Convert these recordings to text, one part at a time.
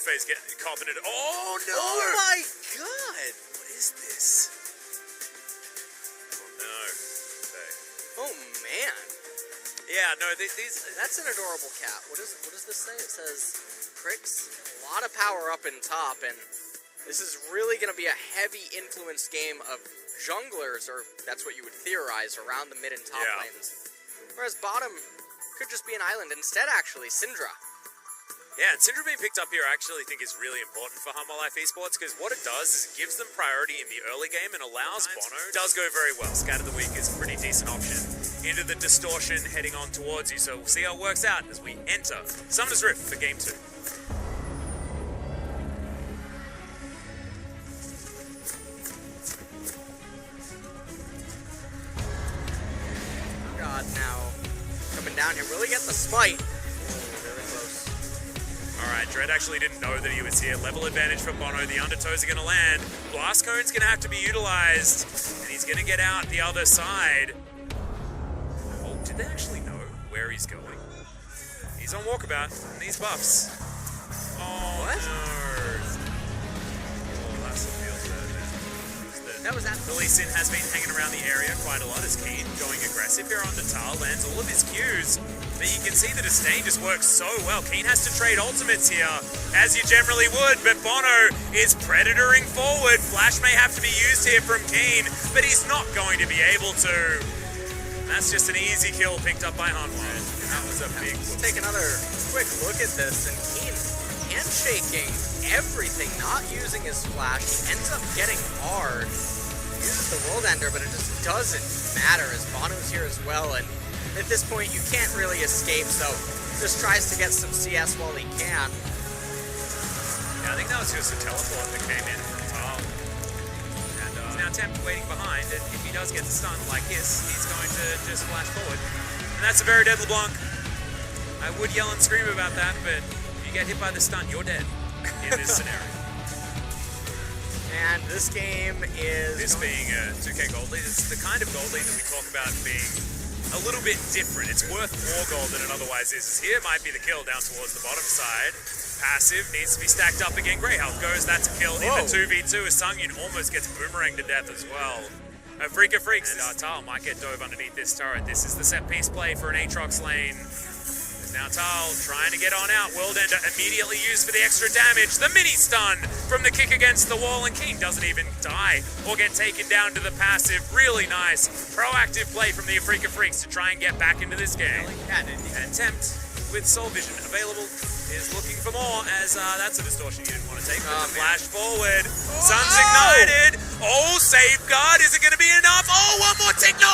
phase getting copping it. Oh no! Oh my god! What is this? Oh no. Okay. Oh man. Yeah, no, these... That's an adorable cat. What does this say? It says, Cricks, a lot of power up in top, and this is really going to be a heavy influence game of junglers, or that's what you would theorize, around the mid and top lanes. Whereas bottom could just be an island. Instead, actually, Syndra. Yeah, and Syndra being picked up here I actually think is really important for Humble Life Esports, because what it does is it gives them priority in the early game and allows Bono. Does go very well. Scatter the Weak is a pretty decent option. Into the distortion, heading on towards you, so we'll see how it works out as we enter Summoner's Rift for Game 2. God, now coming down here, really get the smite. Very close. Alright, Dread actually didn't know that he was here. Level advantage for Bono, the undertows are going to land. Blast Cone's going to have to be utilized, and he's going to get out the other side. Did they actually know where he's going? He's on walkabout, and these buffs. Oh, what? No. Oh, that's what feels bad. That was that. The Lee Sin has been hanging around the area quite a lot as Keen going aggressive here onto Thal, lands all of his Qs. But you can see the disdain just works so well. Keen has to trade ultimates here, as you generally would, but Bono is predatoring forward. Flash may have to be used here from Keen, but he's not going to be able to. That's just an easy kill picked up by Hanwha. That was a big Let's take another quick look at this, and Keen handshaking everything, not using his flash. He ends up getting hard. Uses the World Ender, but it just doesn't matter as Bono's here as well, and at this point you can't really escape, so just tries to get some CS while he can. Yeah, I think that was just a teleport that came in from Thal. And now Tempt waiting behind, and if he does get stunned like this, he's going to just flash forward. And that's a very dead LeBlanc. I would yell and scream about that, but if you get hit by the stun, you're dead in this scenario. And this game is... This being a 2K gold lead, it's the kind of gold lead that we talk about being a little bit different. It's worth more gold than it otherwise is. Here might be the kill down towards the bottom side. Passive needs to be stacked up again. Grey Health goes, that's a kill. In the 2v2 as Sungyun almost gets boomeranged to death as well. A Freak of Freaks, and Thal might get dove underneath this turret. This is the set piece play for an Aatrox lane. Now Thal trying to get on out. World Ender immediately used for the extra damage. The mini stun from the kick against the wall, and Keen doesn't even die or get taken down to the passive. Really nice proactive play from the Freak of Freaks to try and get back into this game. And Tempt with Soul Vision available is looking for more, as that's a distortion you didn't want to take. But the flash forward. Sun's ignited. Oh, safeguard. Is it going to be enough? Oh, one more tick. No!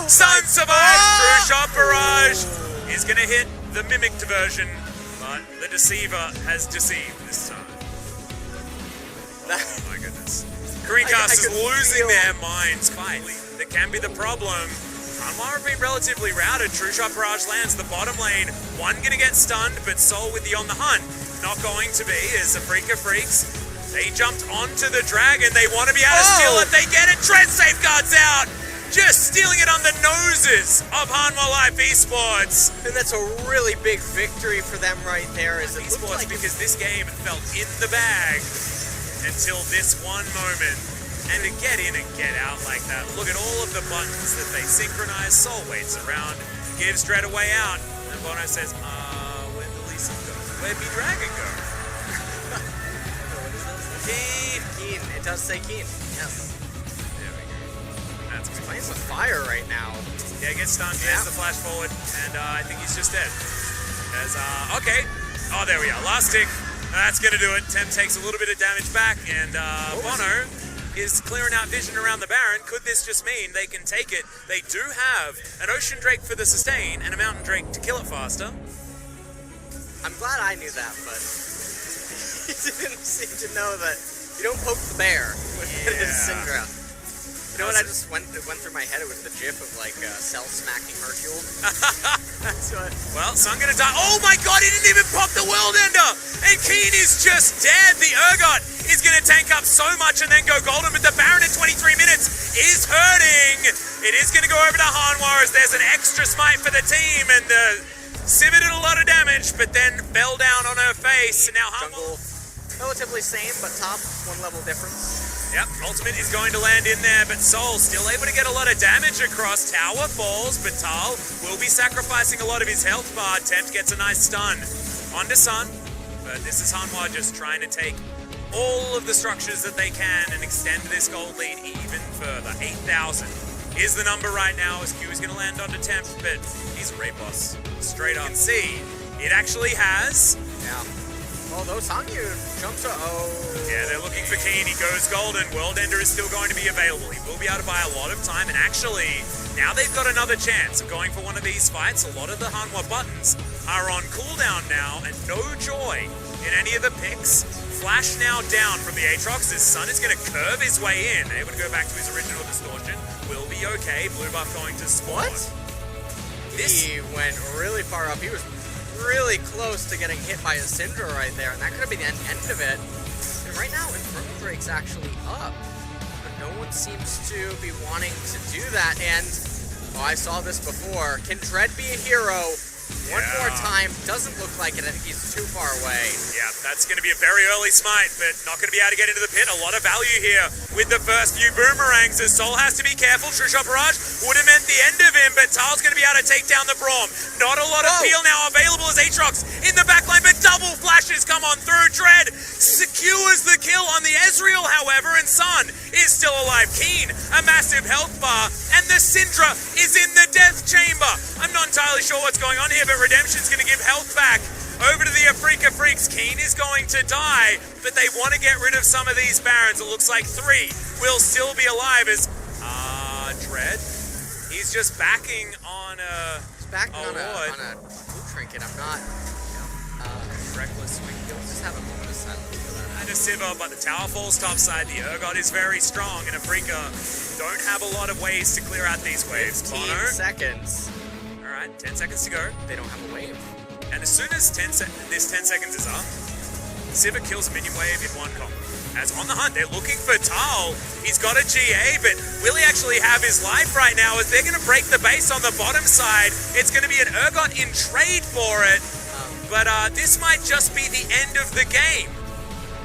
Sun survives. True shot barrage. Is going to hit the Mimic diversion, but the Deceiver has deceived this time. Oh my goodness. Koreancast is losing their minds completely. That can be the problem. Hanwha have been relatively routed. True Shot Barrage lands the bottom lane. One going to get stunned, but Soul with the on the hunt. Not going to be, as a Freak of Freaks. They jumped onto the dragon. They want to be able to steal it. They get it. Tread safeguards out. Just stealing it on the noses of Hanwha Life Esports. And that's a really big victory for them right there. As it Esports, like because this game felt in the bag until this one moment. And to get in and get out like that, look at all of the buttons that they synchronize. Soul waits around, gives Dread a way out. And Bono says, where'd the Lee Sin go? Where'd me Dragon go? Keen. Keen. It does say Keen. Yes. That's he's playing with fire right now. Yeah, gets stunned. There's the flash forward, and I think he's just dead. As okay. Oh, there we are. Last tick. That's gonna do it. Temp takes a little bit of damage back, and Bono is clearing out vision around the Baron. Could this just mean they can take it? They do have an Ocean Drake for the sustain and a Mountain Drake to kill it faster. I'm glad I knew that, but he didn't seem to know that you don't poke the bear with Syndra. You know what I just went through my head? It was the gif of like Cell smacking Hercule. That's what. Well, Sun gonna die. Oh my god, he didn't even pop the World Ender! And Keen is just dead! The Urgot is gonna tank up so much and then go golden, but the Baron at 23 minutes is hurting! It is gonna go over to Hanwha as there's an extra smite for the team, and the Sivir did a lot of damage, but then fell down on her face. Now Jungle, relatively same, but top, 1 level difference. Yep, ultimate is going to land in there, but Sol still able to get a lot of damage across. Tower falls, but Thal will be sacrificing a lot of his health bar. Tempt gets a nice stun onto Sun, but this is Hanwha just trying to take all of the structures that they can and extend this gold lead even further. 8,000 is the number right now as Q is going to land onto Tempt, but he's a raid boss. Straight up. You can see, it actually has... Yeah. Although Sangyun jumps to Yeah, they're looking for Keen. He goes golden. World Ender is still going to be available. He will be able to buy a lot of time. And actually, now they've got another chance of going for one of these fights. A lot of the Hanwha buttons are on cooldown now, and no joy in any of the picks. Flash now down from the Aatrox. His Sun is going to curve his way in. Able to go back to his original distortion. Will be okay. Blue buff going to spawn. What? He went really far up. He was really close to getting hit by a Syndra right there, and that could have been the end of it. And right now, Infernal Drake's actually up, but no one seems to be wanting to do that. And I saw this before. Can Dread be a hero? One more time. Doesn't look like it. I think he's too far away. Yeah, that's going to be a very early smite, but not going to be able to get into the pit. A lot of value here with the first few boomerangs as Sol has to be careful. True Shot Barrage would have meant the end of him, but Thal's going to be able to take down the Braum. Not a lot of peel now available as Aatrox in the backline, but double flashes come on through. Dread secures the kill on the Ezreal, however, and Sun is still alive. Keen, a massive health bar, and the Syndra is in the death chamber. I'm not entirely sure what's going on here, but Redemption's going to give health back over to the Afrika Freaks. Keen is going to die, but they want to get rid of some of these Barons. It looks like 3 will still be alive as Dread. He's just backing on a... He's backing on a blue trinket. I'm not... reckless swing kills. Just have a moment of silence for that. And a Sivir, but the tower falls topside. The Urgot is very strong, and Afrika don't have a lot of ways to clear out these waves. 15 seconds. Alright, 10 seconds to go. They don't have a wave. And as soon as this 10 seconds is up, Sivir kills a minion wave in 1 combo. As on the hunt, they're looking for Thal. He's got a GA, but will he actually have his life right now? As they're going to break the base on the bottom side, it's going to be an Urgot in trade for it. But this might just be the end of the game.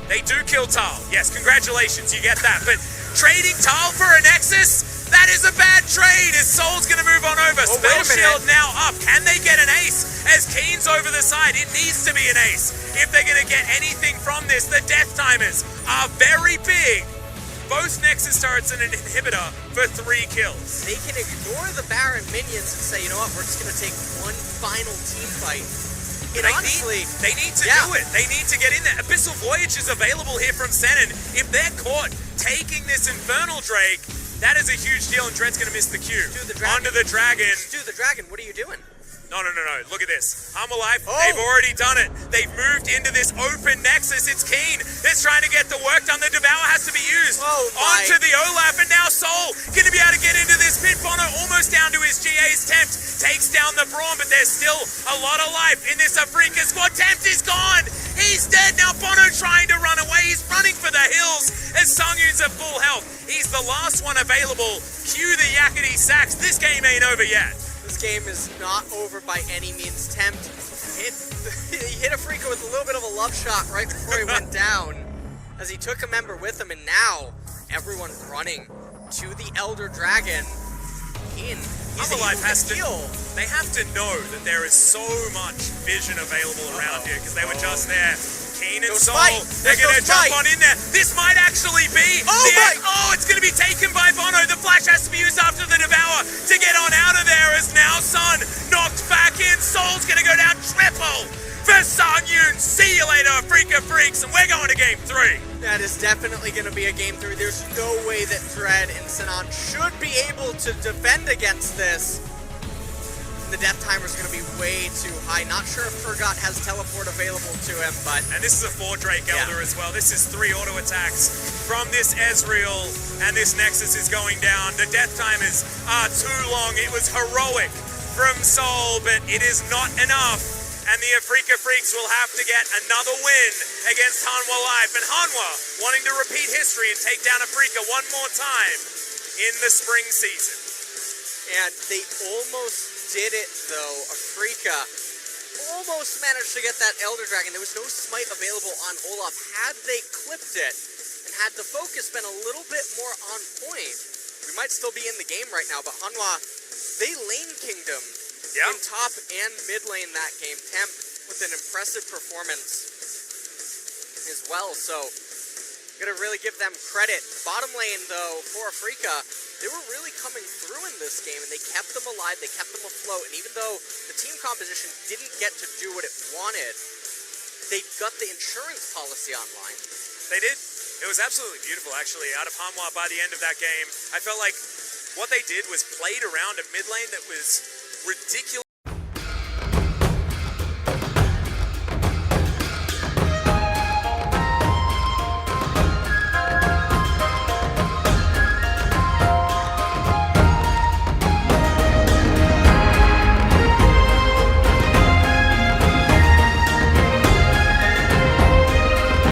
They do kill Thal. Yes, congratulations, you get that. But trading Thal for a Nexus? That is a bad trade as Sol's going to move on over. Oh, Spell Shield now up. Can they get an ace? As Keen's over the side, it needs to be an ace. If they're going to get anything from this, the Death Timers are very big. Both Nexus turrets and an inhibitor for 3 kills. They can ignore the Baron minions and say, you know what, we're just going to take one final team fight. They need to do it. They need to get in there. Abyssal Voyage is available here from Senin. If they're caught taking this Infernal Drake, that is a huge deal, and Dread's going to miss the Q. Onto the Dragon. Dude, the Dragon, what are you doing? No. Look at this. Humble Life, they've already done it. They've moved into this open Nexus. It's Keen that's trying to get the work done. The Devour has to be used. Onto the Olaf, and now Sol going to be able to get into this pit. Bono almost down to his GA's Tempt. Takes down the Braum, but there's still a lot of life in this Afrika squad. Tempt is gone. He's dead. Now Bono trying to run away. He's running for the hills as Sangyun's at full health. He's the last one available. Cue the Yakety Sax. This game ain't over yet. This game is not over by any means. Tempt he hit Afrika with a little bit of a love shot right before he went down as he took a member with him, and now everyone running to the Elder Dragon. They have to know that there is so much vision available around here because they were just there. Keen and Sol, they're going to jump on in there. This might actually be it's going to be taken by Bono. The flash has to be used after the Devour to get on out of there as now Sun knocked back in. Sol's going to go down triple for Sangyun. See you later, Afrika Freaks, and we're going to game 3. That is definitely going to be a game 3. There's no way that Dread and Sinan should be able to defend against this. The death timer is going to be way too high. Not sure if Urgot has teleport available to him, but... And this is a 4 Drake Elder as well. This is 3 auto attacks from this Ezreal, and this Nexus is going down. The death timers are too long. It was heroic from Sol, but it is not enough. And the Afrika Freaks will have to get another win against Hanwha Life. And Hanwha wanting to repeat history and take down Afrika one more time in the spring season. And they almost did it, though. Afrika almost managed to get that Elder Dragon. There was no smite available on Olaf. Had they clipped it, and had the focus been a little bit more on point, we might still be in the game right now, but Hanwha, they lane kingdom in top and mid lane that game. Temp with an impressive performance as well, so gonna really give them credit. Bottom lane though, for Afrika, they were really coming through in this game, and they kept them alive, they kept them afloat, and even though the team composition didn't get to do what it wanted, they got the insurance policy online. They did. It was absolutely beautiful, actually, out of Hanwha by the end of that game. I felt like what they did was played around a mid lane that was ridiculous.